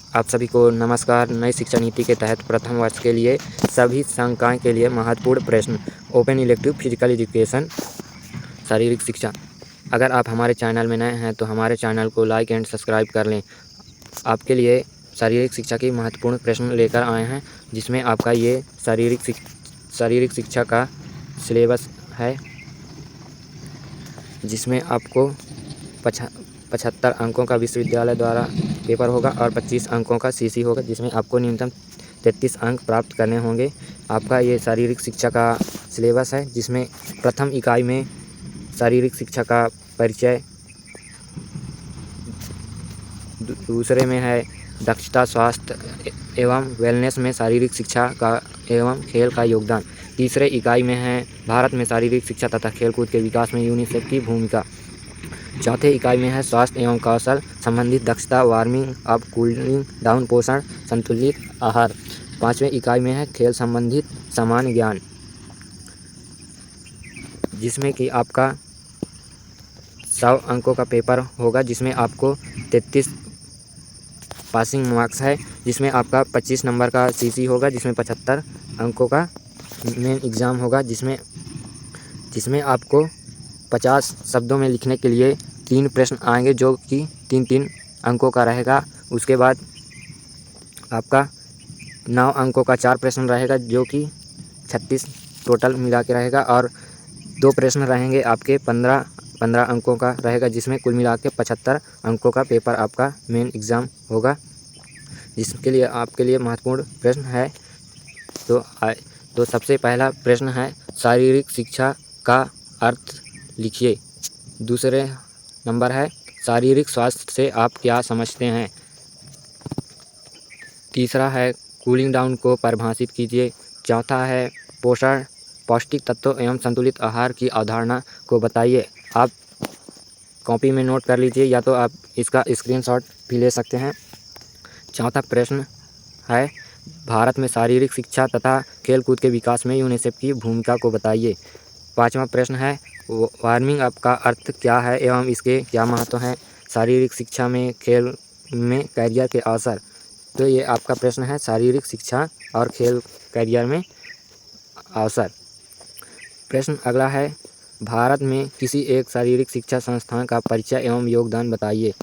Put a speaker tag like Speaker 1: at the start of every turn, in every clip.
Speaker 1: आप सभी को नमस्कार। नई शिक्षा नीति के तहत प्रथम वर्ष के लिए सभी संकाय के लिए महत्वपूर्ण प्रश्न। ओपन इलेक्टिव फिजिकल एजुकेशन, शारीरिक शिक्षा। अगर आप हमारे चैनल में नए हैं तो हमारे चैनल को लाइक एंड सब्सक्राइब कर लें। आपके लिए शारीरिक शिक्षा की महत्वपूर्ण प्रश्न लेकर आए हैं, जिसमें आपका ये शारीरिक शिक्षा का सिलेबस है, जिसमें आपको 75 अंकों का विश्वविद्यालय द्वारा पेपर होगा और 25 अंकों का सीसी होगा, जिसमें आपको न्यूनतम 33 अंक प्राप्त करने होंगे। आपका ये शारीरिक शिक्षा का सिलेबस है, जिसमें प्रथम इकाई में शारीरिक शिक्षा का परिचय, दूसरे में है दक्षता, स्वास्थ्य एवं वेलनेस में शारीरिक शिक्षा का एवं खेल का योगदान। तीसरे इकाई में है भारत में शारीरिक शिक्षा तथा खेलकूद के विकास में यूनिसेफ की भूमिका। चौथे इकाई में है स्वास्थ्य एवं कौशल संबंधित दक्षता, वार्मिंग अप, कूलिंग डाउन, पोषण, संतुलित आहार। पाँचवें इकाई में है खेल संबंधित सामान्य ज्ञान, जिसमें कि आपका 100 अंकों का पेपर होगा, जिसमें आपको 33 पासिंग मार्क्स है, जिसमें आपका 25 नंबर का सीसी होगा, जिसमें 75 अंकों का मेन एग्ज़ाम होगा, जिसमें आपको 50 शब्दों में लिखने के लिए 3 प्रश्न आएंगे, जो कि 3-3 अंकों का रहेगा। उसके बाद आपका 9 अंकों का 4 प्रश्न रहेगा, जो कि 36 टोटल मिला के रहेगा, और 2 प्रश्न रहेंगे आपके 15 अंकों का रहेगा, जिसमें कुल मिला के 75 अंकों का पेपर आपका मेन एग्ज़ाम होगा, जिसके लिए आपके लिए महत्वपूर्ण प्रश्न है। तो सबसे पहला प्रश्न है, शारीरिक शिक्षा का अर्थ लिखिए। दूसरे नंबर है, शारीरिक स्वास्थ्य से आप क्या समझते हैं। तीसरा है, कूलिंग डाउन को परिभाषित कीजिए। चौथा है, पोषण, पौष्टिक तत्वों एवं संतुलित आहार की अवधारणा को बताइए। आप कॉपी में नोट कर लीजिए, या तो आप इसका स्क्रीनशॉट भी ले सकते हैं। चौथा प्रश्न है, भारत में शारीरिक शिक्षा तथा खेलकूद के विकास में यूनिसेफ की भूमिका को बताइए। पाँचवा प्रश्न है, वार्मिंग अप का अर्थ क्या है एवं इसके क्या महत्व हैं। शारीरिक शिक्षा में खेल में कैरियर के अवसर। तो ये आपका प्रश्न है, शारीरिक शिक्षा और खेल कैरियर में अवसर। प्रश्न अगला है, भारत में किसी एक शारीरिक शिक्षा संस्थान का परिचय एवं योगदान बताइए।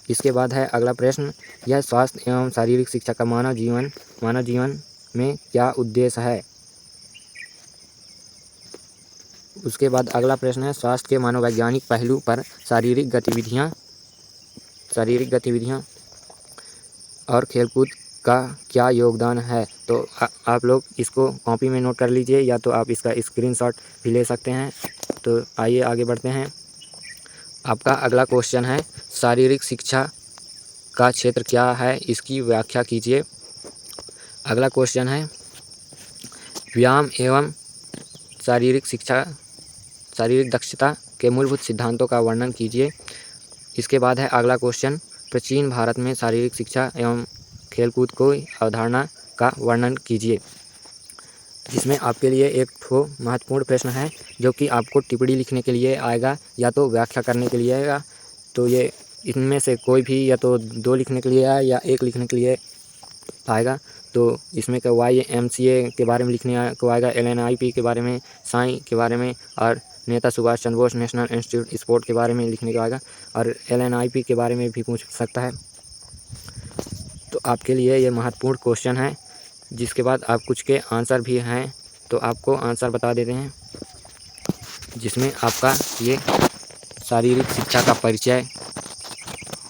Speaker 1: इसके बाद है अगला प्रश्न, यह स्वास्थ्य एवं शारीरिक शिक्षा का मानव जीवन में क्या उद्देश्य है। उसके बाद अगला प्रश्न है, स्वास्थ्य के मनोवैज्ञानिक पहलू पर शारीरिक गतिविधियाँ और खेलकूद का क्या योगदान है। तो आप लोग इसको कॉपी में नोट कर लीजिए, या तो आप इसका स्क्रीनशॉट भी ले सकते हैं। तो आइए आगे बढ़ते हैं। आपका अगला क्वेश्चन है, शारीरिक शिक्षा का क्षेत्र क्या है, इसकी व्याख्या कीजिए। अगला क्वेश्चन है, व्यायाम एवं शारीरिक दक्षता के मूलभूत सिद्धांतों का वर्णन कीजिए। इसके बाद है अगला क्वेश्चन, प्राचीन भारत में शारीरिक शिक्षा एवं खेलकूद को अवधारणा का वर्णन कीजिए। जिसमें आपके लिए एक महत्वपूर्ण प्रश्न है, जो कि आपको टिप्पणी लिखने के लिए आएगा, या तो व्याख्या करने के लिए आएगा। तो ये इनमें से कोई भी या तो 2 लिखने के लिए आए या 1 लिखने के लिए आएगा। तो इसमें का YMCA के बारे में लिखने को आएगा, LNIP के बारे में, साई के बारे में, और नेता Subhash Chandra Bose national institute sport के बारे में लिखने को आएगा, और LNIP के बारे में भी पूछ सकता है। तो आपके लिए ये महत्वपूर्ण क्वेश्चन है। जिसके बाद आप कुछ के आंसर भी हैं, तो आपको आंसर बता देते हैं। जिसमें आपका ये शारीरिक शिक्षा का परिचय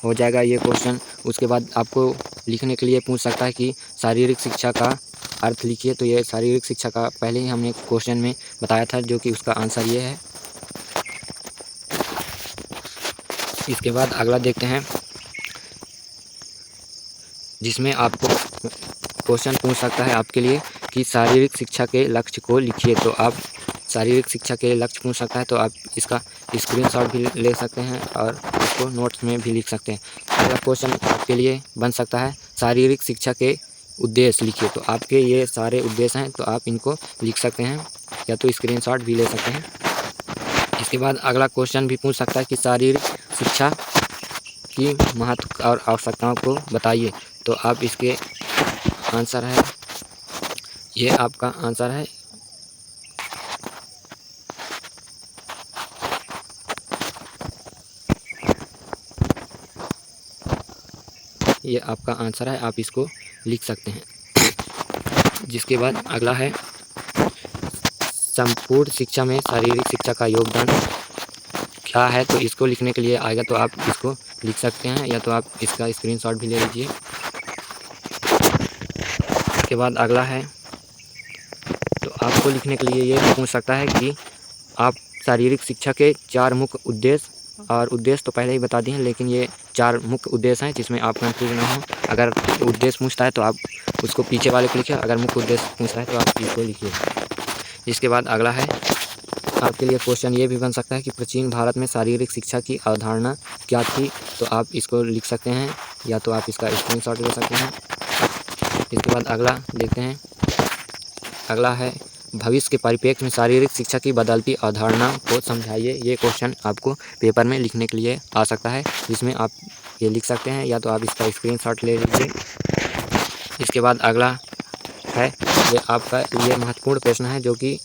Speaker 1: हो जाएगा ये क्वेश्चन। उसके बाद आपको लिखने के लिए पूछ सकता है कि शारीरिक शिक्षा का अर्थ लिखिए। तो ये शारीरिक शिक्षा का पहले ही हमने क्वेश्चन में बताया था, जो कि उसका आंसर ये है। इसके बाद अगला देखते हैं, जिसमें आपको क्वेश्चन पूछ सकता है आपके लिए कि शारीरिक शिक्षा के लक्ष्य को लिखिए। तो आप शारीरिक शिक्षा के लक्ष्य पूछ सकता है, तो आप इसका स्क्रीनशॉट भी ले सकते हैं और इसको नोट्स में भी लिख सकते हैं। अगला क्वेश्चन आपके लिए बन सकता है, शारीरिक शिक्षा के उद्देश्य लिखिए। तो आपके ये सारे उद्देश्य हैं, तो आप इनको लिख सकते हैं, या तो स्क्रीनशॉट भी ले सकते हैं। इसके बाद अगला क्वेश्चन भी पूछ सकता है कि शारीरिक शिक्षा की महत्व और आवश्यकताओं को बताइए। तो आप इसके आंसर है, ये आपका आंसर है। ये आपका आंसर है, आप इसको लिख सकते हैं। जिसके बाद अगला है, संपूर्ण शिक्षा में शारीरिक शिक्षा का योगदान क्या है। तो इसको लिखने के लिए आएगा, तो आप इसको लिख सकते हैं, या तो आप इसका स्क्रीनशॉट भी ले लीजिए। इसके बाद अगला है, तो आपको लिखने के लिए ये पूछ सकता है कि आप शारीरिक शिक्षा के 4 मुख्य उद्देश्य, और उद्देश्य तो पहले ही बता दिए हैं, लेकिन ये 4 मुख्य उद्देश्य हैं जिसमें आप कंफ्यूज ना हो। अगर उद्देश्य पूछता है तो आप उसको पीछे वाले को लिखिए, अगर मुख्य उद्देश्य पूछता है तो आप इसको लिखिए। इसके बाद अगला है, आपके लिए क्वेश्चन ये भी बन सकता है कि प्राचीन भारत में शारीरिक शिक्षा की अवधारणा क्या थी। तो आप इसको लिख सकते हैं, या तो आप इसका स्क्रीनशॉट ले सकते हैं। इसके बाद अगला देखते हैं। अगला है, भविष्य के परिप्रेक्ष्य में शारीरिक शिक्षा की बदलती अवधारणा को समझाइए। ये क्वेश्चन आपको पेपर में लिखने के लिए आ सकता है, जिसमें आप ये लिख सकते हैं, या तो आप इसका स्क्रीनशॉट ले लीजिए। इसके बाद अगला है, ये आपका ये महत्वपूर्ण प्रश्न है जो कि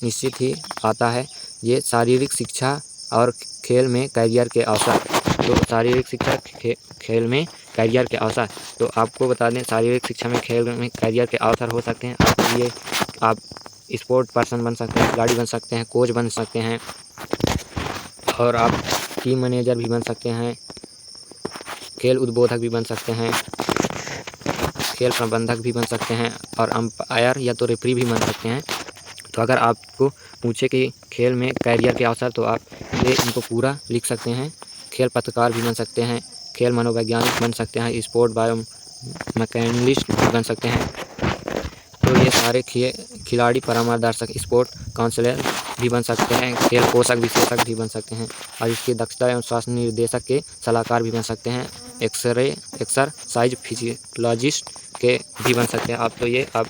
Speaker 1: निश्चित ही आता है। ये शारीरिक शिक्षा और खेल में करियर के अवसर। तो शारीरिक शिक्षा खेल में करियर के अवसर, तो आपको बता दें, शारीरिक शिक्षा में खेल में करियर के अवसर हो सकते हैं आपके लिए। आप स्पोर्ट पर्सन बन सकते हैं, खिलाड़ी बन सकते हैं, कोच बन सकते हैं, और आप टीम मैनेजर भी बन सकते हैं, खेल उद्बोधक भी बन सकते हैं, खेल प्रबंधक भी बन सकते हैं, और अंपायर या तो रेफरी भी बन सकते हैं। तो अगर आपको पूछे कि खेल में करियर के अवसर, तो आप ये इनको पूरा लिख सकते हैं। खेल पत्रकार भी बन सकते हैं, खेल मनोवैज्ञानिक बन सकते हैं, स्पोर्ट बायो मैकेनिस्ट भी बन सकते हैं। तो ये सारे खिलाड़ी परामर्शक, स्पोर्ट काउंसलर भी बन सकते हैं, खेल पोषक विशेषज्ञ भी बन सकते हैं, और इसकी दक्षता एवं स्वास्थ्य निर्देशक के सलाहकार भी बन सकते हैं, एक्सरसाइज फिजियोलॉजिस्ट के भी बन सकते हैं आप। तो ये आप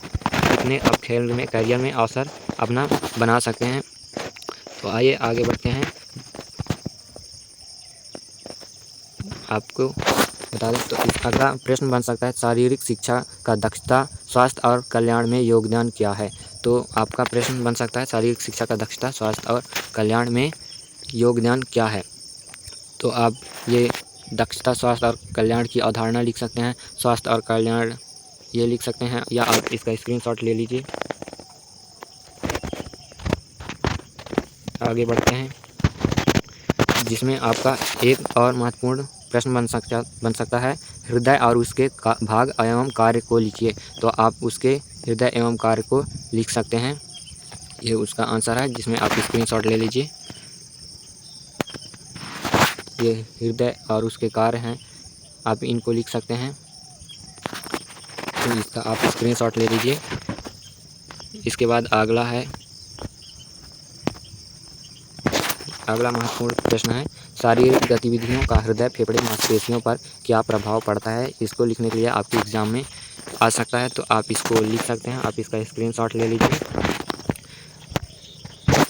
Speaker 1: अपने खेल में करियर में अवसर अपना बना सकते हैं। तो आइए आगे बढ़ते हैं। आपको बता दें, तो इस अगला प्रश्न बन सकता है, शारीरिक शिक्षा का दक्षता, स्वास्थ्य और कल्याण में योगदान क्या है। तो आपका प्रश्न बन सकता है, शारीरिक शिक्षा का दक्षता, स्वास्थ्य और कल्याण में योगदान क्या है। तो आप ये दक्षता, स्वास्थ्य और कल्याण की अवधारणा लिख सकते हैं, स्वास्थ्य और कल्याण ये लिख सकते हैं, या आप इसका स्क्रीनशॉट ले लीजिए। आगे बढ़ते हैं, जिसमें आपका एक और महत्वपूर्ण प्रश्न बन सकता है, हृदय और उसके भाग एवं कार्य को लिखिए। तो आप उसके हृदय एवं कार्य को लिख सकते हैं, ये उसका आंसर है, जिसमें आप स्क्रीनशॉट ले लीजिए। ये हृदय और उसके कार्य हैं, आप इनको लिख सकते हैं, तो इसका आप स्क्रीनशॉट ले लीजिए। इसके बाद अगला है, अगला महत्वपूर्ण प्रश्न है, शारीरिक गतिविधियों का हृदय, फेफड़े, मांसपेशियों पर क्या प्रभाव पड़ता है। इसको लिखने के लिए आपके एग्ज़ाम में आ सकता है, तो आप इसको लिख सकते हैं, आप इसका स्क्रीनशॉट ले लीजिए।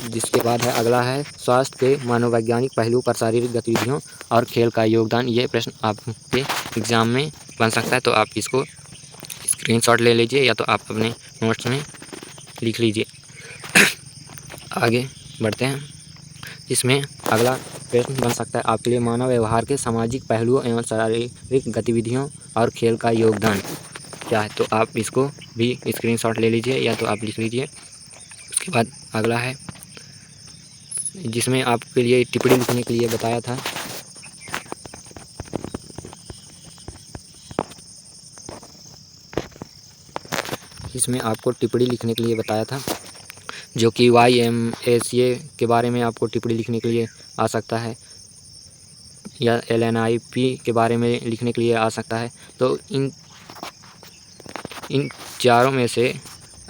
Speaker 1: जिसके बाद है अगला है, स्वास्थ्य के मनोवैज्ञानिक पहलू पर शारीरिक गतिविधियों और खेल का योगदान। ये प्रश्न आपके एग्ज़ाम में बन सकता है, तो आप इसको स्क्रीनशॉट ले लीजिए, या तो आप अपने नोट्स में लिख लीजिए। आगे बढ़ते हैं, इसमें अगला प्रश्न बन सकता है आपके लिए, मानव व्यवहार के सामाजिक पहलुओं एवं शारीरिक गतिविधियों और खेल का योगदान क्या है। तो आप इसको भी स्क्रीनशॉट ले लीजिए, या तो आप लिख लीजिए। उसके बाद अगला है, जिसमें आपके लिए टिप्पणी लिखने के लिए बताया था। इसमें आपको टिप्पणी लिखने के लिए बताया था, जो कि YMCA के बारे में आपको टिप्पणी लिखने के लिए आ सकता है, या LNIP के बारे में लिखने के लिए आ सकता है। तो इन चारों में से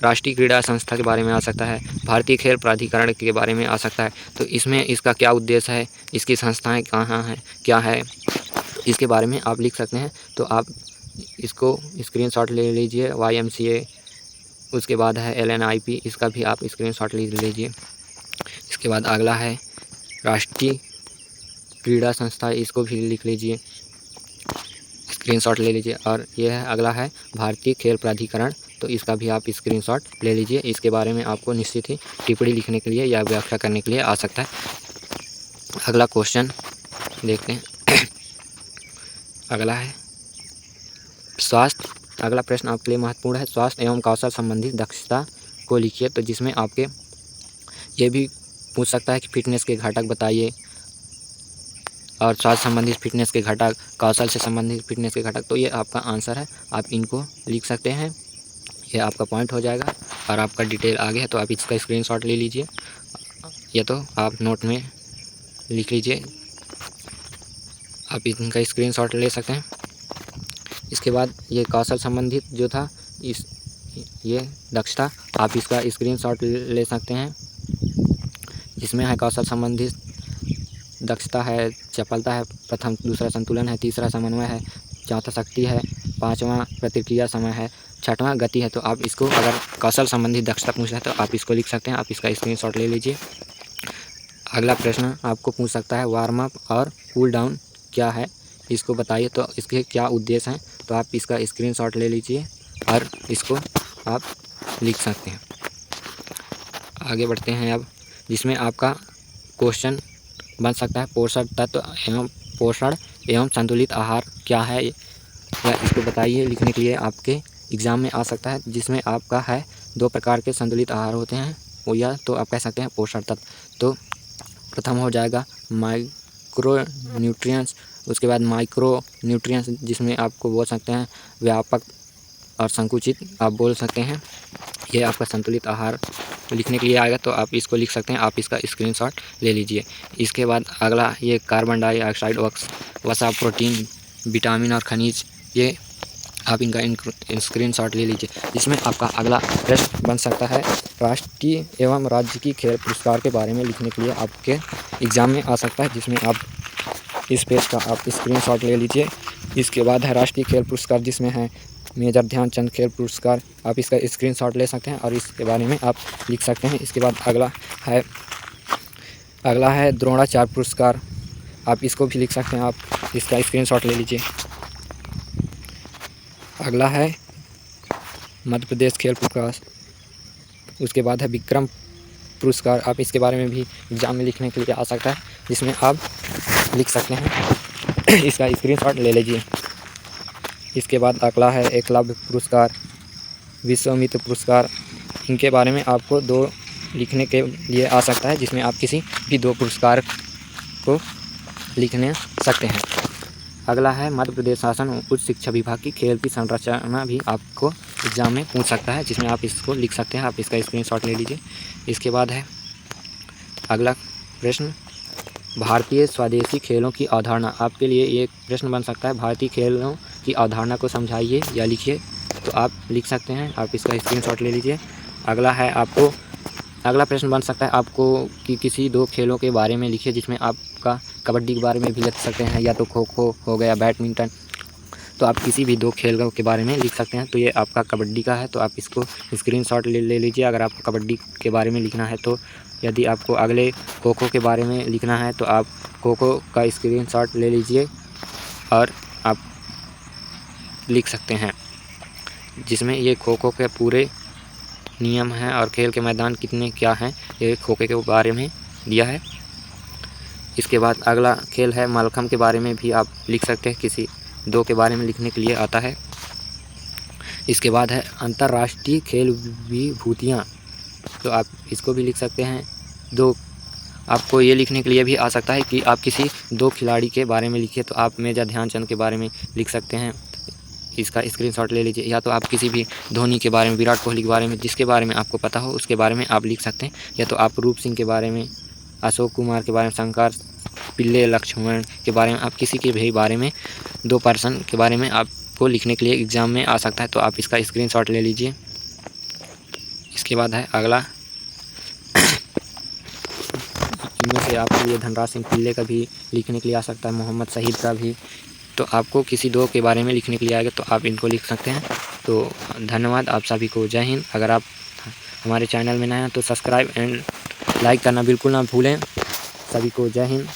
Speaker 1: राष्ट्रीय क्रीड़ा संस्था के बारे में आ सकता है, भारतीय खेल प्राधिकरण के बारे में आ सकता है। तो इसमें इसका क्या उद्देश्य है, इसकी संस्थाएं कहाँ हैं, क्या है, इसके बारे में आप लिख सकते हैं। तो आप इसको स्क्रीनशॉट ले लीजिए, YMCA, उसके बाद है LNIP, इसका भी आप स्क्रीनशॉट ले लीजिए। इसके बाद अगला है राष्ट्रीय क्रीड़ा संस्था, इसको भी लिख लीजिए। स्क्रीनशॉट ले लीजिए। और ये है अगला है भारतीय खेल प्राधिकरण, तो इसका भी आप स्क्रीनशॉट ले लीजिए। इसके बारे में आपको निश्चित ही टिप्पणी लिखने के लिए या व्याख्या करने के लिए आ सकता है। अगला क्वेश्चन देखते हैं। अगला है स्वास्थ्य। अगला प्रश्न आपके लिए महत्वपूर्ण है, स्वास्थ्य एवं कौशल संबंधी दक्षता को लिखिए। तो जिसमें आपके ये भी पूछ सकता है कि फिटनेस के घटक बताइए, और स्वास्थ्य संबंधित फिटनेस के घटक, कौशल से संबंधित फिटनेस के घटक। तो ये आपका आंसर है, आप इनको लिख सकते हैं, ये आपका पॉइंट हो जाएगा। और आपका डिटेल आ गया है तो आप इसका स्क्रीनशॉट ले लीजिए, या तो आप नोट में लिख लीजिए, आप इनका स्क्रीनशॉट ले सकते हैं। इसके बाद ये कौशल संबंधित जो था, ये दक्षता, आप इसका स्क्रीनशॉट ले सकते हैं। जिसमें है कौशल संबंधित दक्षता है, चपलता है, प्रथम दूसरा संतुलन है, तीसरा समन्वय है, चौथा शक्ति है, पांचवा प्रतिक्रिया समय है, छठवां गति है। तो आप इसको अगर कौशल संबंधी दक्षता पूछ रहा है तो आप इसको लिख सकते हैं, आप इसका स्क्रीनशॉट ले लीजिए। अगला प्रश्न आपको पूछ सकता है वार्म अप और कूल डाउन क्या है, इसको बताइए, तो इसके क्या उद्देश्य हैं। तो आप इसका स्क्रीनशॉट ले लीजिए और इसको आप लिख सकते हैं। आगे बढ़ते हैं अब, जिसमें आपका क्वेश्चन बन सकता है पोषण तत्व एवं पोषण एवं संतुलित आहार क्या है, या इसको बताइए, लिखने के लिए आपके एग्ज़ाम में आ सकता है। जिसमें आपका है 2 प्रकार के संतुलित आहार होते हैं, वो या तो आप कह सकते हैं पोषण तत्व। तो प्रथम हो जाएगा माइक्रो न्यूट्रिएंट्स, उसके बाद माइक्रो न्यूट्रिएंट्स, जिसमें आपको बोल सकते हैं व्यापक और संकुचित, आप बोल सकते हैं। ये आपका संतुलित आहार लिखने के लिए आएगा, तो आप इसको लिख सकते हैं, आप इसका स्क्रीनशॉट ले लीजिए। इसके बाद अगला ये कार्बन डाइऑक्साइड, वसा, प्रोटीन, विटामिन और खनिज, ये आप इनका स्क्रीनशॉट ले लीजिए। इसमें आपका अगला प्रश्न बन सकता है राष्ट्रीय एवं राज्य की खेल पुरस्कार के बारे में लिखने के लिए आपके एग्ज़ाम में आ सकता है, जिसमें आप इस पेज का आप स्क्रीनशॉट ले लीजिए। इसके बाद है राष्ट्रीय खेल पुरस्कार, जिसमें है मेजर ध्यानचंद खेल पुरस्कार, आप इसका स्क्रीनशॉट ले सकते हैं और इसके बारे में आप लिख सकते हैं। इसके बाद अगला है द्रोणाचार्य पुरस्कार, आप इसको भी लिख सकते हैं, आप इसका स्क्रीनशॉट ले लीजिए। अगला है मध्य प्रदेश खेल पुरस्कार, उसके बाद है विक्रम पुरस्कार, आप इसके बारे में भी एग्ज़ाम में लिखने के लिए आ सकता है, जिसमें आप लिख सकते हैं, इसका स्क्रीनशॉट ले लीजिए। इसके बाद अगला है एकलव्य पुरस्कार, विश्वामित्र पुरस्कार, इनके बारे में आपको 2 लिखने के लिए आ सकता है, जिसमें आप किसी भी 2 पुरस्कार को लिखने सकते हैं। अगला है मध्य प्रदेश शासन उच्च शिक्षा विभाग की खेल की संरचना, भी आपको एग्ज़ाम में पूछ सकता है, जिसमें आप इसको लिख सकते हैं, आप इसका स्क्रीनशॉट ले लीजिए। इसके बाद है अगला प्रश्न भारतीय स्वदेशी खेलों की अवधारणा, आपके लिए एक प्रश्न बन सकता है, भारतीय खेलों की अवधारणा को समझाइए या लिखिए। तो आप लिख सकते हैं, आप इसका स्क्रीनशॉट ले लीजिए। अगला प्रश्न बन सकता है आपको कि किसी 2 खेलों के बारे में लिखिए, जिसमें आपका कबड्डी के बारे में भी लिख सकते हैं, या तो खो खो हो गया, बैडमिंटन, तो आप किसी भी 2 खेलों के बारे में लिख सकते हैं। तो ये आपका कबड्डी का है, तो आप इसको स्क्रीनशॉट ले लीजिए अगर आपको कबड्डी के बारे में लिखना है। तो यदि आपको अगले खो खो के बारे में लिखना है तो आप खो खो का स्क्रीनशॉट ले लीजिए और आप लिख सकते हैं, जिसमें ये खो खो के पूरे नियम हैं और खेल के मैदान कितने क्या हैं, ये खो खो के बारे में दिया है। इसके बाद अगला खेल है मलखम्ब के बारे में भी आप लिख सकते हैं, किसी 2 के बारे में लिखने के लिए आता है। इसके बाद है अंतर्राष्ट्रीय खेल विभूतियाँ, तो आप इसको भी लिख सकते हैं। 2 आपको ये लिखने के लिए भी आ सकता है कि आप किसी 2 खिलाड़ी के बारे में लिखिए, तो आप मेजर ध्यानचंद के बारे में लिख सकते हैं, इसका स्क्रीनशॉट ले लीजिए। या तो आप किसी भी धोनी के बारे में, विराट कोहली के बारे में, जिसके बारे में आपको पता हो उसके बारे में आप लिख सकते हैं। या तो आप रूप सिंह के बारे में, अशोक कुमार के बारे में, शंकर पिल्ले लक्ष्मण के बारे में, आप किसी के भी बारे में 2 पर्सन के बारे में आपको लिखने के लिए एग्ज़ाम में आ सकता है, तो आप इसका स्क्रीनशॉट ले लीजिए। इसके बाद है अगला, इनमें से आपके लिए धनराज सिंह पिल्ले का भी लिखने के लिए आ सकता है, मोहम्मद शहीद का भी। तो आपको किसी 2 के बारे में लिखने के लिए आएगा तो आप इनको लिख सकते हैं। तो धन्यवाद आप सभी को, जय हिंद। अगर आप हमारे चैनल में नए हैं तो सब्सक्राइब एंड लाइक करना बिल्कुल ना भूलें। सभी को जय हिंद।